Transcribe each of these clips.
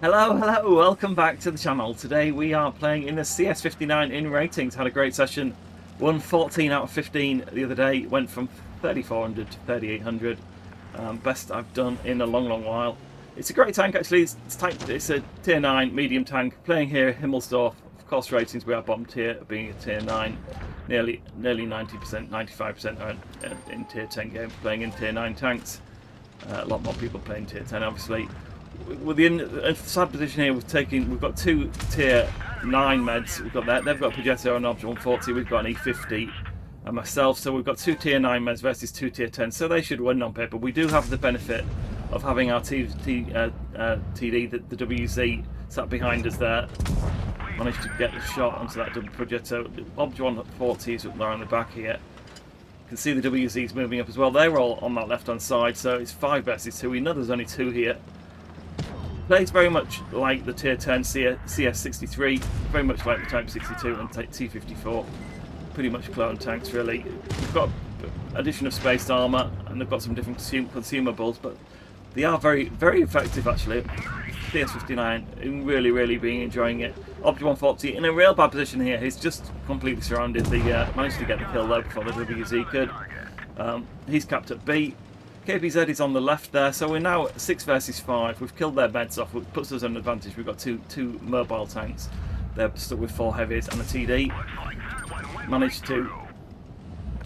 Hello, hello, welcome back to the channel. Today we are playing in the CS59 in ratings. Had a great session. Won 14 out of 15 the other day. Went from 3400 to 3800. Best I've done in a long while. It's a great tank actually. It's a tier 9 medium tank. Playing here Himmelsdorf. Of course ratings we are bottom tier, being a tier 9. Nearly 90%, 95% are in tier 10 games playing in tier 9 tanks. A lot more people playing tier 10 obviously. With the sad position here, we've got two tier 9 meds. We've got that. They've got a Progetto and Obj 140. We've got an E50 and myself. So we've got two tier 9 meds versus two tier 10. So they should win on paper. We do have the benefit of having our TD, the WZ, sat behind us there. Managed to get the shot onto that double Progetto. Obj 140 is up there on the back here. You can see the WZs moving up as well. They're all on that left hand side. So it's 5 versus 2. We know there's only 2 here. Plays very much like the tier 10 CS63, very much like the Type 62 and T54. Pretty much clone tanks really. We've got addition of spaced armour and they've got some different consumables, but they are very effective actually. CS59 really been enjoying it. Obj 140 in a real bad position here. He's just completely surrounded. Managed to get the kill though before the WZ could. He's capped at B. KPZ is on the left there, so we're now 6 versus 5. We've killed their meds off, which puts us on an advantage. We've got two mobile tanks. They're stuck with 4 heavies and a TD. Managed to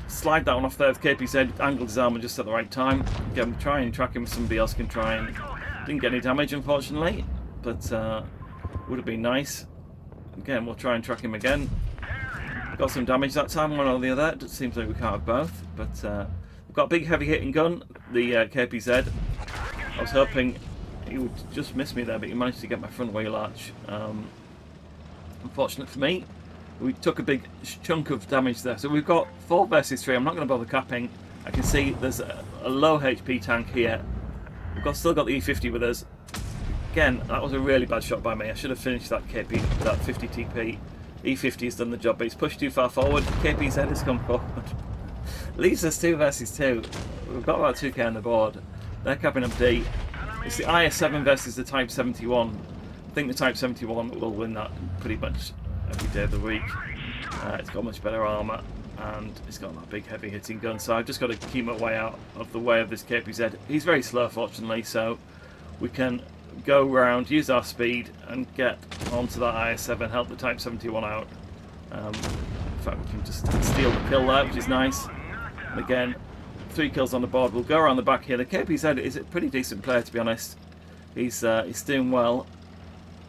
slide that one off there with KPZ, angled his armour just at the right time. Again, we'll try and track him if somebody else can try and... Didn't get any damage, unfortunately, but would have been nice. Again, we'll try and track him again. Got some damage that time, one or the other. It seems like we can't have both, but... Got a big heavy hitting gun, the KPZ. I was hoping he would just miss me there, but he managed to get my front wheel arch. Unfortunate for me. We took a big chunk of damage there. So we've got 4 versus 3. I'm not going to bother capping. I can see there's a low HP tank here. We've still got the E50 with us. Again, that was a really bad shot by me. I should have finished that that 50 TP. E50 has done the job, but he's pushed too far forward. KPZ has come forward. Leaves us 2 versus 2. We've got about 2k on the board. They're capping up D. It's the IS7 versus the Type 71. I think the Type 71 will win that pretty much every day of the week. It's got much better armour and it's got that big heavy hitting gun, so I've just got to keep my way out of the way of this KPZ. He's very slow fortunately, so we can go round, use our speed and get onto that IS7, help the Type 71 out. In fact, we can just steal the kill there, which is nice. Again, 3 kills on the board. We'll go around the back here. The KPZ is a pretty decent player, to be honest. He's doing well.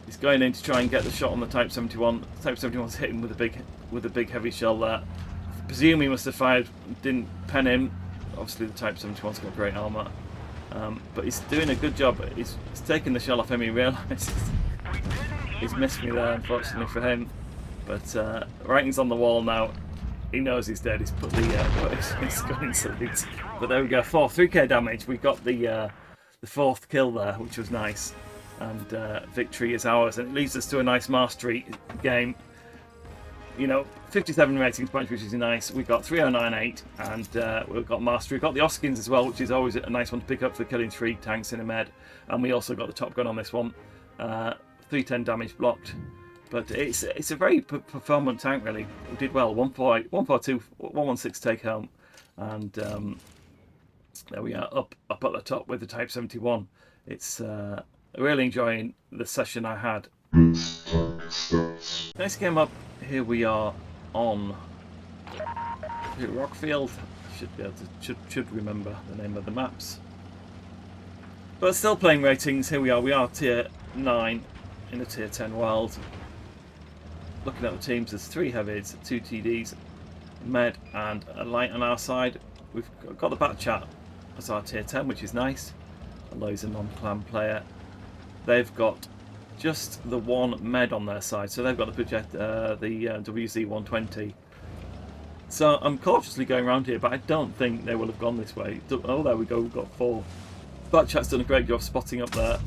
He's going in to try and get the shot on the Type 71. The Type 71's hitting with a big heavy shell there. I presume he must have fired, didn't pen him. Obviously, the Type 71's got great armour, but he's doing a good job. He's taking the shell off him. He realises he's missed me there, unfortunately for him. But writing's on the wall now. He knows he's dead. He's put his gun in salute. But there we go. 3k damage. We got the 4th kill there, which was nice. And victory is ours. And it leads us to a nice mastery game. You know, 57 ratings points, which is nice. We got 3098, and we've got mastery. We've got the Oskins as well, which is always a nice one to pick up for killing 3 tanks in a med. And we also got the top gun on this one. 310 damage blocked. But it's a very performant tank really. We did well. 142, 116 take home, and there we are up at the top with the Type 71. It's really enjoying the session I had. Next game up, here we are on Rockfield. Should be able to should remember the name of the maps. But still playing ratings. Here we are. We are tier 9 in the tier 10 world. Looking at the teams, there's 3 heavies, 2 TDs, med and a light on our side. We've got the Bat Chat as our tier 10, which is nice. Although he's a non-clan player. They've got just the 1 med on their side, so they've got the WZ120. So I'm cautiously going around here, but I don't think they will have gone this way. Oh, there we go, we've got 4. Bat Chat's done a great job spotting up there.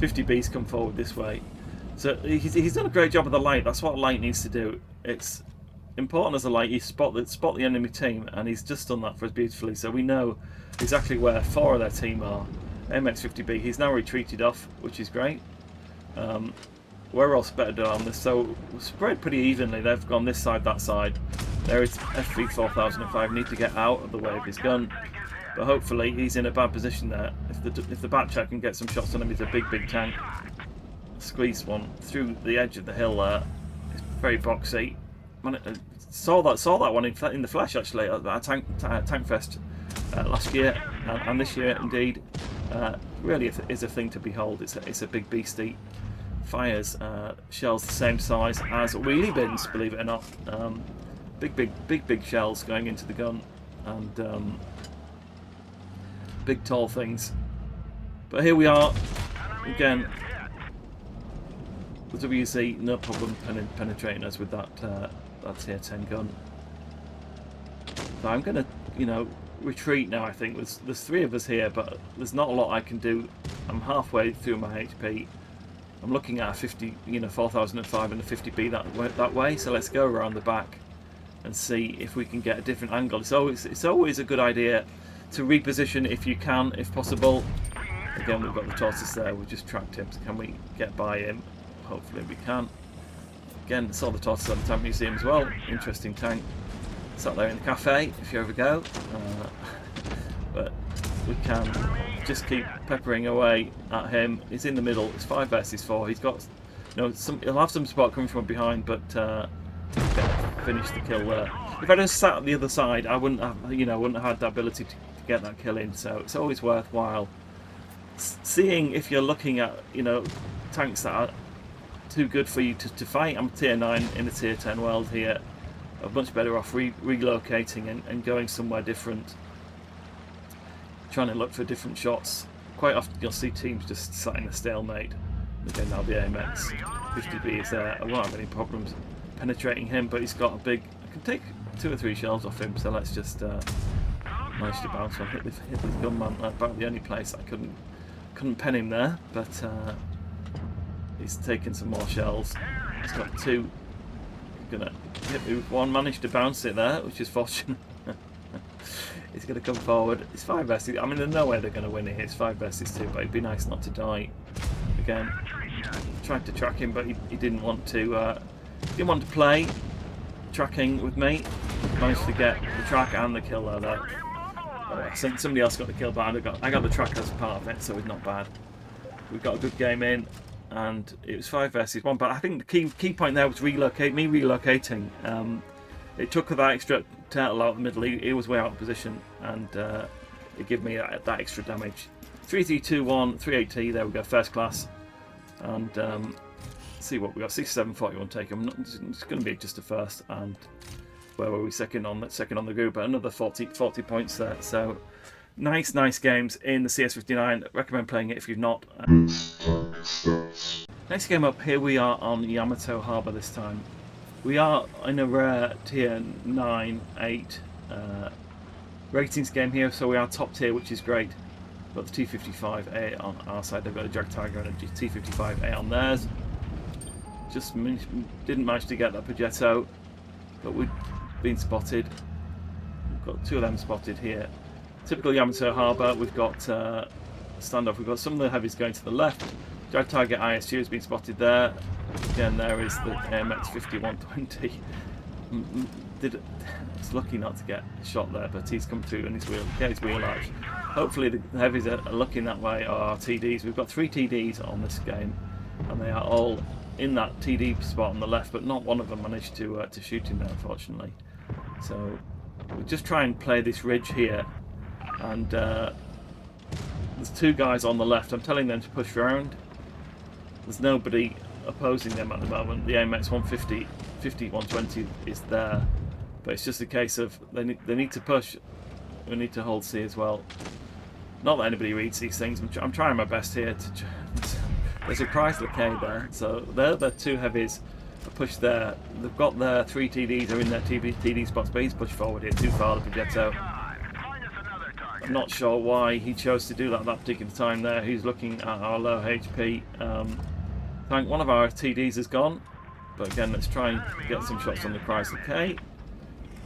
50B's come forward this way. So he's done a great job of the light. That's what a light needs to do. It's important as a light. You spot the enemy team, and he's just done that for us beautifully. So we know exactly where 4 of their team are. MX50B. He's now retreated off, which is great. Where else better do on this? So spread pretty evenly. They've gone this side, that side. There is FV 4005. Need to get out of the way of his gun, but hopefully he's in a bad position there. If the Batchat can get some shots on him, he's a big tank. Squeeze one through the edge of the hill there. It's very boxy. Saw that one in the flesh actually at our tank fest last year and this year indeed. Really is a thing to behold. It's a big beastie. Fires shells the same size as wheelie bins, believe it or not. Big shells going into the gun, and big tall things. But here we are again. The WC no problem penetrating us with that tier 10 gun. So I'm gonna, retreat now. I think there's 3 of us here, but there's not a lot I can do. I'm halfway through my HP. I'm looking at a 50, 4005 and a 50B that way. So let's go around the back and see if we can get a different angle. It's always a good idea to reposition if you can, if possible. Again, we've got the tortoise there. We just tracked him. So can we get by him? Hopefully we can. Again, saw the tortoise at the Tank Museum as well. Interesting tank. Sat there in the cafe if you ever go. But we can just keep peppering away at him. He's in the middle. It's 5 versus 4. He's got, he'll have some support coming from behind, but finish the kill there. If I just sat at the other side, I wouldn't have, wouldn't have had the ability to get that kill in. So it's always worthwhile seeing if you're looking at, tanks that are too good for you to fight. I'm tier 9 in the tier 10 world here. I'm much better off relocating and going somewhere different. Trying to look for different shots. Quite often you'll see teams just sat in a stalemate. Again, that'll be AMX. 50B is there. I won't have any problems penetrating him, but he's got a big... I can take 2 or 3 shells off him, so let's just manage to bounce one. Hit this gunman. About the only place I couldn't pen him there, but he's taken some more shells. He's got 2. Gonna hit me with 1. Managed to bounce it there, which is fortunate. He's going to come forward. It's 5 versus... I mean, there's no way they're going to win it. It's 5 versus 2, but it'd be nice not to die. Again, tried to track him, but he didn't want to. Didn't want to play tracking with me. Managed to get the track and the kill there. I think somebody else got the kill, but I got the track as part of it, so it's not bad. We got a good game in, and it was 5 versus 1. But I think the key point there was relocating. It took that extra turtle out of the middle. He was way out of position, and it gave me that extra damage. 3321, 380. There we go, first class. And see what we got. 6741 taken. It's going to be just a first. And where were we? Second on the group, but another 40 points there. So nice games in the CS59. Recommend playing it if you've not. Next game up, here we are on Yamato Harbour this time. We are in a rare tier 9, 8 ratings game here, so we are top tier, which is great. Got the T55A on our side. They've got a Jag Tiger and a T55A on theirs. Just didn't manage to get that Progetto, but we've been spotted. We've got 2 of them spotted here. Typical Yamato Harbour. We've got standoff. We've got some of the heavies going to the left. Jag Tiger ISU has been spotted there. Again, there is the AMX 5120. It's lucky not to get shot there, but he's come through and his wheel arch. Hopefully the heavies are looking that way, or our TDs. We've got 3 TDs on this game, and they are all in that TD spot on the left, but not one of them managed to shoot him there, unfortunately. So we just try and play this ridge here, and there's 2 guys on the left. I'm telling them to push around. There's nobody opposing them at the moment. The AMX 150, 120 is there, but it's just a case of they need to push. We need to hold C as well. Not that anybody reads these things. I'm trying my best here to. There's a Chrysler K there, so they're the 2 heavies. Push there. They've got their 3 TDs are in their TD spots, but he's pushed forward here too far. The Progetto. I'm not sure why he chose to do that at that particular time there. He's looking at our low HP. I think one of our TDs is gone, but again, let's try and get some shots on the Chrysler K.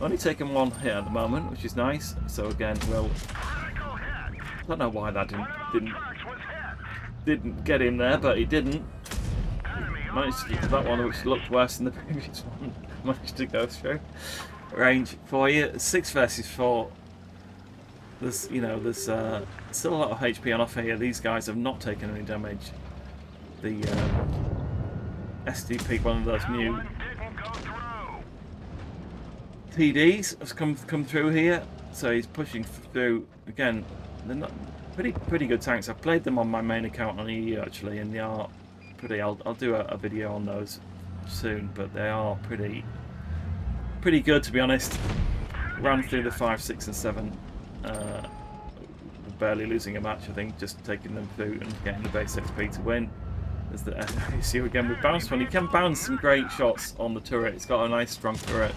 Only taken 1 hit at the moment, which is nice. So again, we'll. I don't know why that didn't get him there, but he didn't. managed to, that one which looked worse than the previous one, managed to go through range for you. 6 versus 4. There's, you know, there's still a lot of HP on offer here. These guys have not taken any damage. The SDP, one of those new TDs, has come through here, so he's pushing through. Again, they're not pretty good tanks. I've played them on my main account on EU actually, and they are pretty. I'll do a video on those soon, but they are pretty good, to be honest. Ran through the 5, 6, and 7. Barely losing a match, I think, just taking them through and getting the base XP to win. There's the FACU again with bounce one. He can bounce some great shots on the turret. It's got a nice strong turret.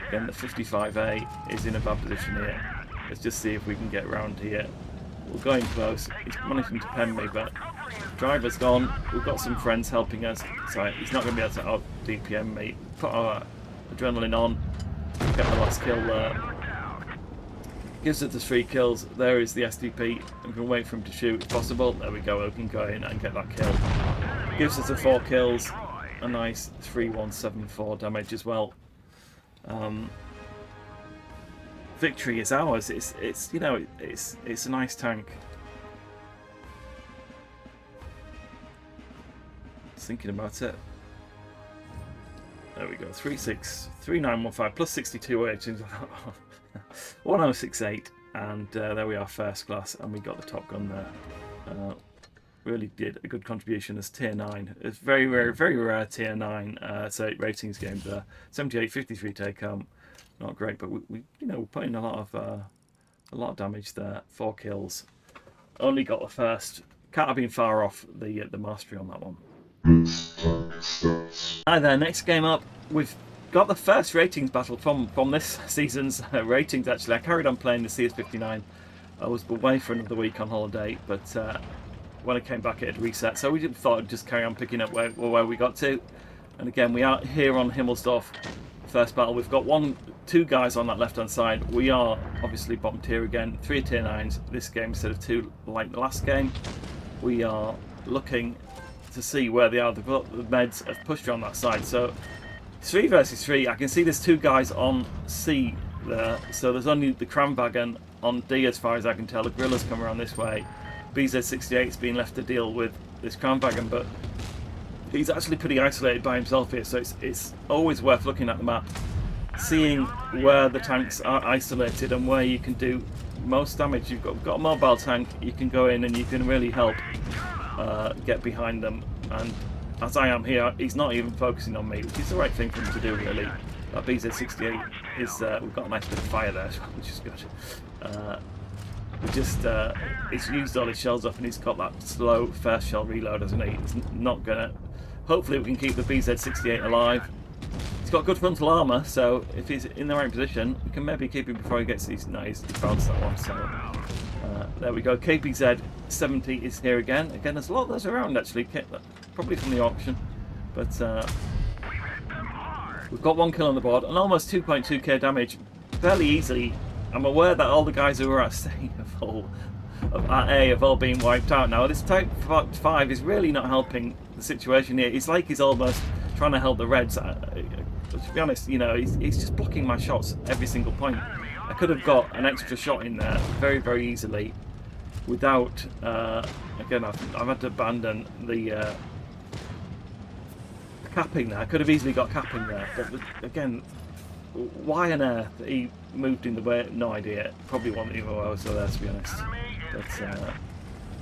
Again, the 55A is in a bad position here. Let's just see if we can get around here. We're going close. He's managing to pen me, but driver's gone. We've got some friends helping us, so he's not going to be able to out DPM me. Put our adrenaline on. Get the last kill there. Gives it the 3 kills. There is the SDP. I'm going to wait for him to shoot if possible. There we go. We can go in and get that kill. Gives us the 4 kills. A nice 3174 damage as well. Victory is ours. It's you know, it's a nice tank. Just thinking about it. There we go. 3915 plus 62 1068, and there we are, first class, and we got the top gun there. Really did a good contribution as tier 9. It's very rare tier 9 so ratings game there. 78, 53 take home, not great, but we you know, we're putting a lot of damage there. 4 kills, only got the first. Can't have been far off the mastery on that one. Hi there. Next game up, we've got the first ratings battle from this season's ratings. Actually, I carried on playing the CS59. I was away for another week on holiday, but when I came back it had reset, so we thought I'd just carry on picking up where we got to. And again, we are here on Himmelsdorf. First battle. We've got 2 guys on that left hand side. We are obviously bottom tier again. 3 tier 9s this game instead of 2 like the last game. We are looking to see where they are. The meds have pushed on that side, so 3 versus 3. I can see there's 2 guys on C there, so there's only the Kramwagen on D as far as I can tell. The Gorilla's come around this way. BZ68's been left to deal with this Kramwagen, but he's actually pretty isolated by himself here, so it's always worth looking at the map, seeing where the tanks are isolated and where you can do most damage. You've got a mobile tank, you can go in and you can really help get behind them, and as I am here, he's not even focusing on me, which is the right thing for him to do, really. That BZ68 is, we've got a nice bit of fire there as well, which is good. He's used all his shells up and he's got that slow first shell reload, hasn't he? It's not gonna. Hopefully we can keep the BZ68 alive. He's got good frontal armour, so if he's in the right position, we can maybe keep him before he gets these. No, he's bounced that one, so there we go. KPZ 70 is here again. Again, there's a lot of those around actually, probably from the auction, but we've got 1 kill on the board and almost 2.2k damage fairly easily. I'm aware that all the guys who are at C at A have all been wiped out now. This type 5 is really not helping the situation here. It's like he's almost trying to help the Reds. To be honest, you know, he's just blocking my shots every single point. I could have got an extra shot in there very easily without again, I've had to abandon the capping there. I could have easily got capping there, but again, why on earth he moved in the way? No idea. Probably wasn't even while I was there, to be honest. But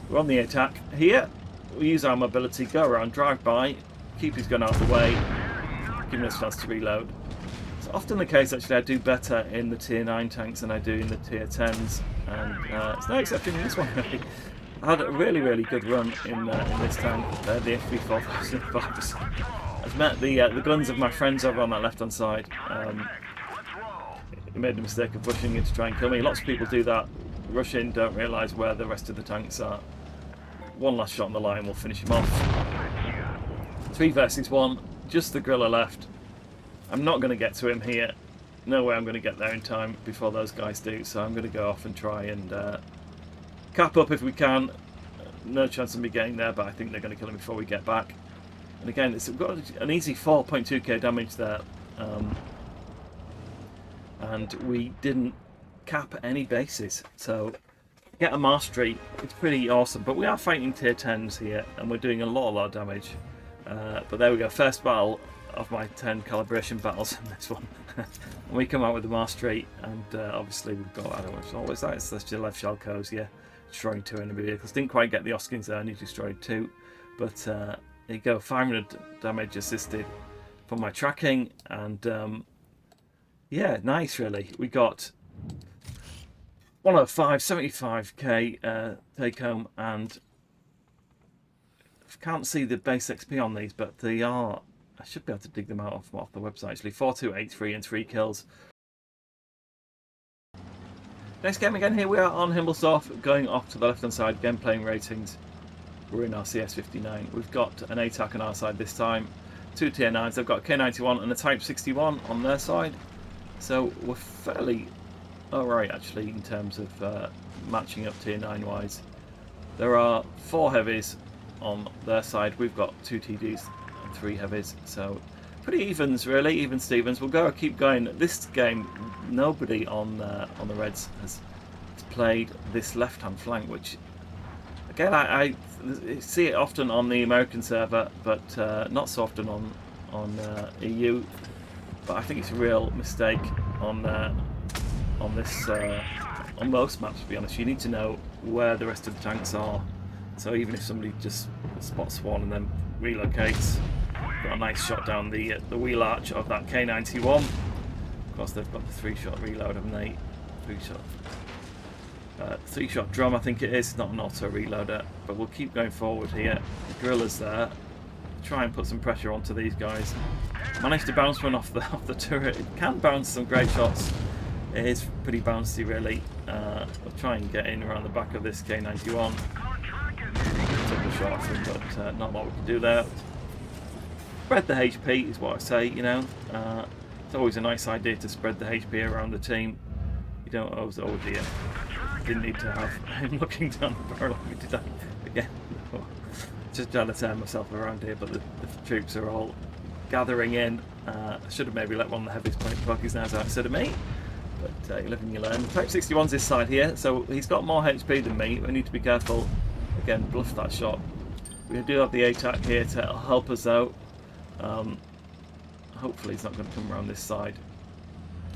we're on the attack here. We use our mobility, go around, drive by, keep his gun out of the way, giving us a chance to reload. It's often the case, actually, I do better in the tier 9 tanks than I do in the tier 10s, and it's no exception in this one, really. I had a really good run in this tank, the FV4005. I've met the guns of my friends over on that left hand side. He made the mistake of rushing in to try and kill me. Lots of people do that, rush in, don't realise where the rest of the tanks are. 1 last shot on the line will finish him off. 3 versus 1, just the Gorilla left. I'm not going to get to him here. No way I'm going to get there in time before those guys do, so I'm going to go off and try and cap up if we can. No chance of me getting there, but I think they're going to kill him before we get back. And again, we've got an easy 4.2k damage there. And we didn't cap any bases. So get a mastery, it's pretty awesome. But we are fighting tier 10s here, and we're doing a lot of damage. But there we go, first battle of my 10 calibration battles in this one. And we come out with the mastery, and obviously we've got, I don't know what's always that, it's the left shell codes, yeah. Destroying 2 enemy vehicles. Didn't quite get the Oskins there, only destroyed 2. But there you go, 500 damage assisted from my tracking, and yeah, nice really. We got 105, 75k take home, and I can't see the base XP on these, but they are, I should be able to dig them out off the website actually. 4283 and 3 kills. Next game again, here we are on Himmelsdorf, going off to the left hand side, again playing ratings. We're in our CS59. We've got an ATAC on our side this time, 2 tier 9s, they've got a K91 and a Type 61 on their side. So we're fairly alright actually in terms of matching up tier 9 wise. There are 4 heavies on their side, we've got 2 TDs and 3 heavies, so pretty evens really, even Stevens. We'll keep going. This game, nobody on the Reds has played this left-hand flank, which again I see it often on the American server, but not so often on EU. But I think it's a real mistake on this on most maps. To be honest, you need to know where the rest of the tanks are. So even if somebody just spots one and then relocates. Got a nice shot down the wheel arch of that K91. Of course, they've got the 3-shot reload, haven't they? 3-shot drum, I think it is. Not an auto reloader, but we'll keep going forward here. The Gorilla's there. Try and put some pressure onto these guys. Managed to bounce one off the turret. It can bounce some great shots. It is pretty bouncy, really. We'll try and get in around the back of this K91. Took a shot off him, but not a lot we can do there. Spread the HP is what I say, you know. It's always a nice idea to spread the HP around the team. You don't always, oh dear. Didn't need to have him looking down the barrel of me, did I? Again. Just trying to turn myself around here, but the troops are all gathering in. I should have maybe let one of the heaviest point buggies now instead of me. But you live and you learn. Type 61's this side here, so he's got more HP than me. We need to be careful. Again, bluff that shot. We do have the ATAC here to help us out. Hopefully he's not going to come around this side.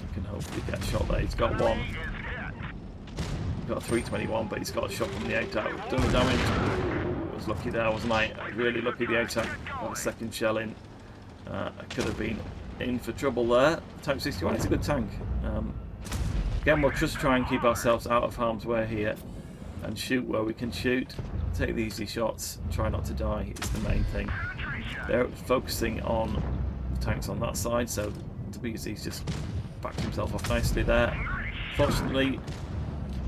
We can hopefully get a shot there. He's got one. He's got a 321, but he's got a shot from the ATAC. We've done the damage. I was lucky there, wasn't I? Really lucky the ATAC got a second shell in. I could have been in for trouble there. Type 61 is a good tank. Again, we'll just try and keep ourselves out of harm's way here and shoot where we can shoot. Take the easy shots. Try not to die is the main thing. They're focusing on the tanks on that side, so WZ's just backed himself off nicely there. Fortunately,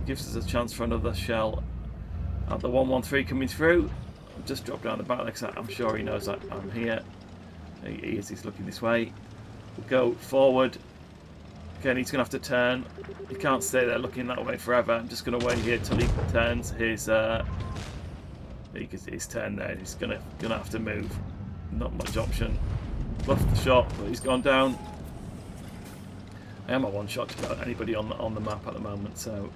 gives us a chance for another shell at the 113 coming through. Just drop down the back like that. I'm sure he knows that I'm here. He is, he's looking this way. We'll go forward. Again, he's going to have to turn. He can't stay there looking that way forever. I'm just going to wait here till he turns his turn there. He's going to have to move. Not much option. Bluff the shot, but he's gone down. I am a one shot to about anybody on the map at the moment, so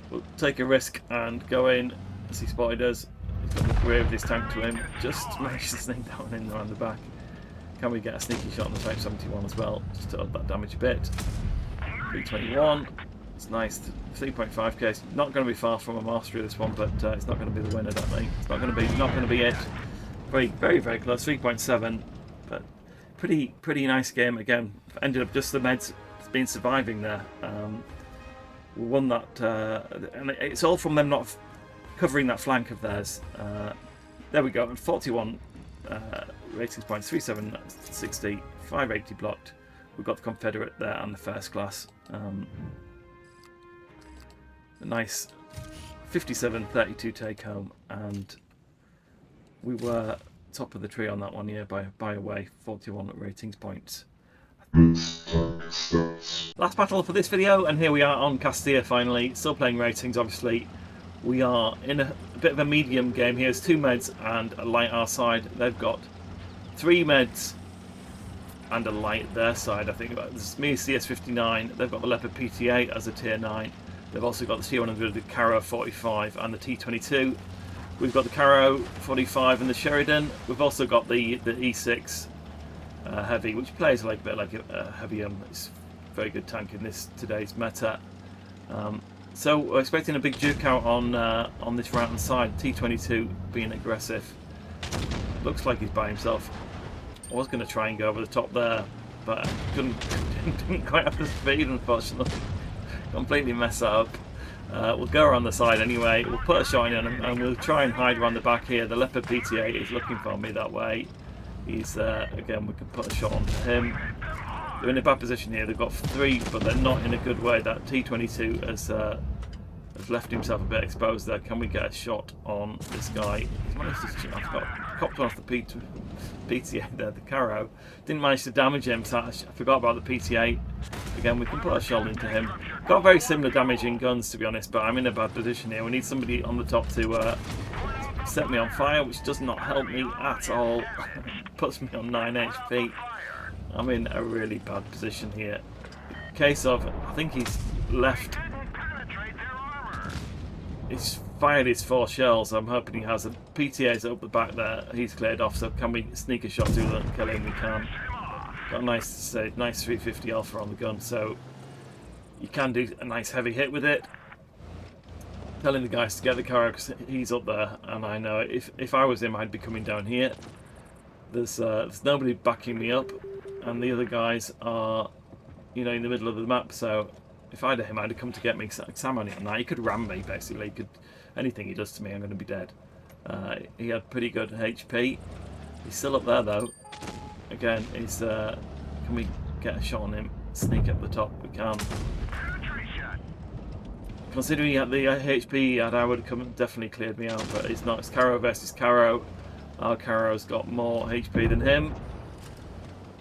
we'll take a risk and go in as he spotted us. He's got to look away with his tank to him. Just manage to sneak down in around the back. Can we get a sneaky shot on the Type 71 as well, just to up that damage a bit. 321. It's nice. 3.5k. It's not going to be far from a mastery this one, but it's not going to be the winner, I don't think. It's not going to be it. Very, very close. 3.7, but pretty nice game again. Ended up just the meds been surviving there. We won that, and it's all from them not covering that flank of theirs. There we go. And 41 ratings points, 3760, 580 blocked. We've got the Confederate there and the first class. A nice 57-32 take home, and we were top of the tree on that one, yeah, by a way, 41 ratings points. Last battle for this video, and here we are on Castilla finally, still playing ratings obviously. We are in a bit of a medium game here. There's 2 meds and a light our side. They've got 3 meds and a light their side. I think this is me CS59. They've got the Leopard PT8 as a tier 9. They've also got the T100, the Caro 45 and the T22. We've got the Caro 45 and the Sheridan. We've also got the E6 heavy, which plays like a bit like a heavy. It's a very good tank in today's meta. So we're expecting a big juke out on this right hand side. T22 being aggressive. Looks like he's by himself. I was going to try and go over the top there, but I didn't quite have the speed, unfortunately. Completely mess that up. We'll go around the side anyway. We'll put a shot in and we'll try and hide around the back here. The Leopard PT8 is looking for me that way. He's again, we can put a shot onto him. They're in a bad position here. They've got 3, but they're not in a good way. That T22 has left himself a bit exposed there. Can we get a shot on this guy? He's managed to. I've got copped off the PT8 there, the Caro. Didn't manage to damage him, so I forgot about the PT8. Again, we can put a shot into him. Got very similar damage in guns, to be honest, but I'm in a bad position here. We need somebody on the top to set me on fire, which does not help me at all. Puts me on 9 HP. I'm in a really bad position here. Case of, I think he's left. He's fired his 4 shells. I'm hoping he has a PTA's up the back there. He's cleared off, so can we sneak a shot through that and kill him? We can. Got a nice 350 alpha on the gun, so you can do a nice heavy hit with it. Telling the guys to get the car because he's up there, and I know if I was him, I'd be coming down here. There's nobody backing me up, and the other guys are, you know, in the middle of the map. So if I'd him, I'd have come to get me. Sam on that. He could ram me basically. He could, anything he does to me, I'm going to be dead. He had pretty good HP. He's still up there though. Again, he's. Can we get a shot on him? Sneak up the top. We can. Considering he had the HP he had, I would have come definitely cleared me out, but it's not. It's Caro versus Caro. Our Caro's got more HP than him.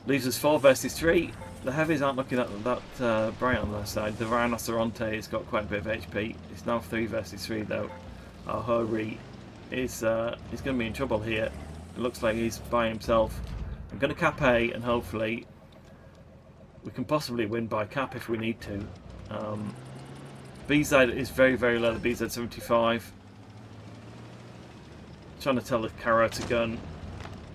Leaves us 4 versus 3. The heavies aren't looking that bright on their side. The Rhinoceronte has got quite a bit of HP. It's now 3 versus 3 though. Our Hori is going to be in trouble here. It looks like he's by himself. I'm going to cap A, and hopefully we can possibly win by cap if we need to. BZ is very, very low, the BZ 75. Trying to tell the Caro to go and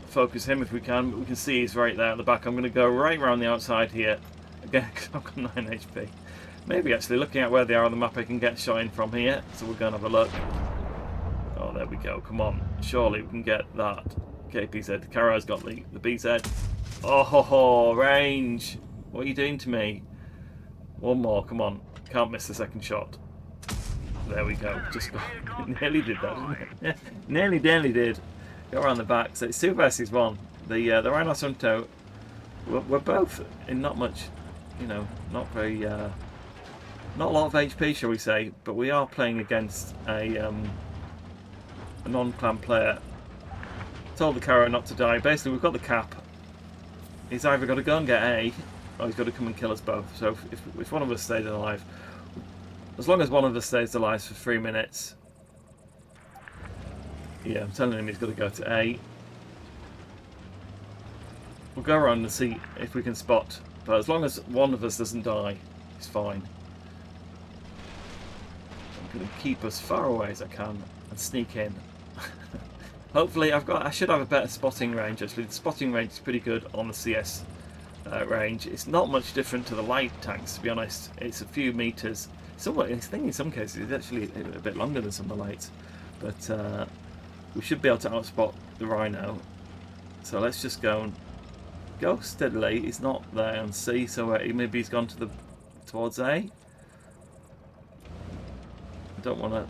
focus him if we can, but we can see he's right there at the back. I'm going to go right around the outside here. Again, because I've got 9 HP. Maybe actually, looking at where they are on the map, I can get a shot in from here. So we'll go and have a look. Oh, there we go. Come on. Surely we can get that. KPZ. The Caro's got the BZ. Oh, ho, ho, range. What are you doing to me? One more. Come on. Can't miss the second shot. There we go. Just nearly did that, didn't it? nearly did. Go around the back. So it's 2 versus 1. The Rhinoceronto, we're both in not much, you know, not very, not a lot of HP, shall we say, but we are playing against a non-clan player. Told the Caro not to die. Basically, we've got the cap. He's either got to go and get A, or he's got to come and kill us both. So if one of us stays alive, as long as one of us stays alive for 3 minutes, yeah, I'm telling him he's got to go to A. We'll go around and see if we can spot, but as long as one of us doesn't die, it's fine. I'm going to keep as far away as I can and sneak in. Hopefully, I should have a better spotting range. Actually, the spotting range is pretty good on the CS range. It's not much different to the light tanks, to be honest. It's a few meters. Somewhat, I think in some cases it's actually a bit longer than some of the lights, but we should be able to outspot the Rhino. So let's just go steadily. He's not there on C, so maybe he's gone towards A. I don't want to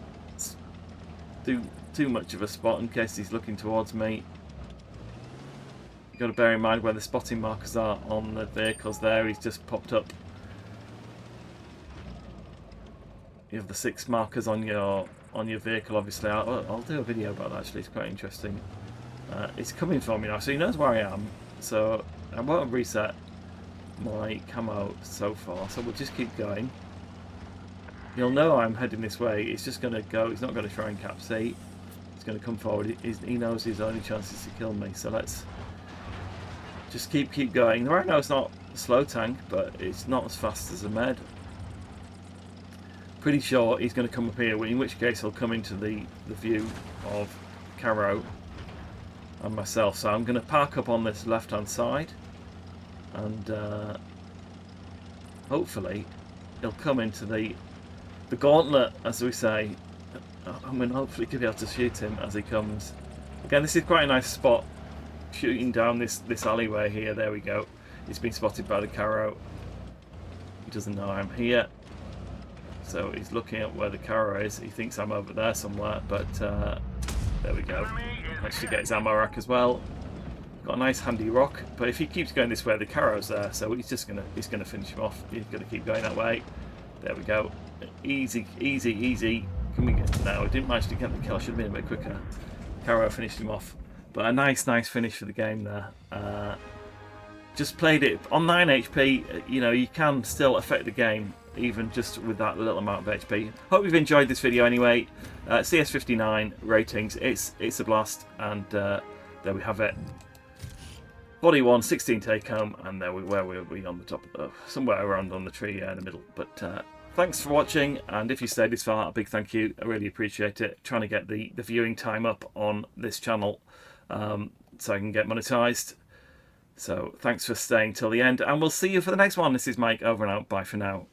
do too much of a spot in case he's looking towards me. You've got to bear in mind where the spotting markers are on the vehicles there. He's just popped up. You have the 6 markers on your vehicle, obviously. I'll do a video about that, actually. It's quite interesting. It's coming for me now, so he knows where I am. So I won't reset my camo so far, so we'll just keep going. He'll know I'm heading this way. He's just going to go. He's not going to try and cap C. He's going to come forward. He knows his only chance is to kill me. So let's Just keep going. The Rhino's not a slow tank, but it's not as fast as a med. Pretty sure he's going to come up here, in which case he'll come into the view of Caro and myself. So I'm going to park up on this left-hand side, and hopefully he'll come into the gauntlet, as we say. I mean, hopefully be able to shoot him as he comes. Again, this is quite a nice spot, shooting down this alleyway here. There we go. He's been spotted by the Caro. He doesn't know I'm here, so he's looking at where the Caro is. He thinks I'm over there somewhere, but there we go. Managed to get his ammo rack as well. Got a nice handy rock, but if he keeps going this way, the Caro's there, so he's gonna finish him off. He's gonna keep going that way. There we go. Easy, easy, easy. Can we get? No, we didn't manage to get the kill. I should have been a bit quicker. Caro finished him off, but a nice finish for the game there. Just played it on 9 HP. You know, you can still affect the game even just with that little amount of HP. Hope you've enjoyed this video anyway. CS59 ratings. It's a blast, and there we have it. 41, 16 take home, and there where we'll be on the top of somewhere around on the tree in the middle. But thanks for watching, and if you stayed this far, a big thank you. I really appreciate it. Trying to get the viewing time up on this channel so I can get monetized. So thanks for staying till the end, and we'll see you for the next one. This is Mike, over and out. Bye for now.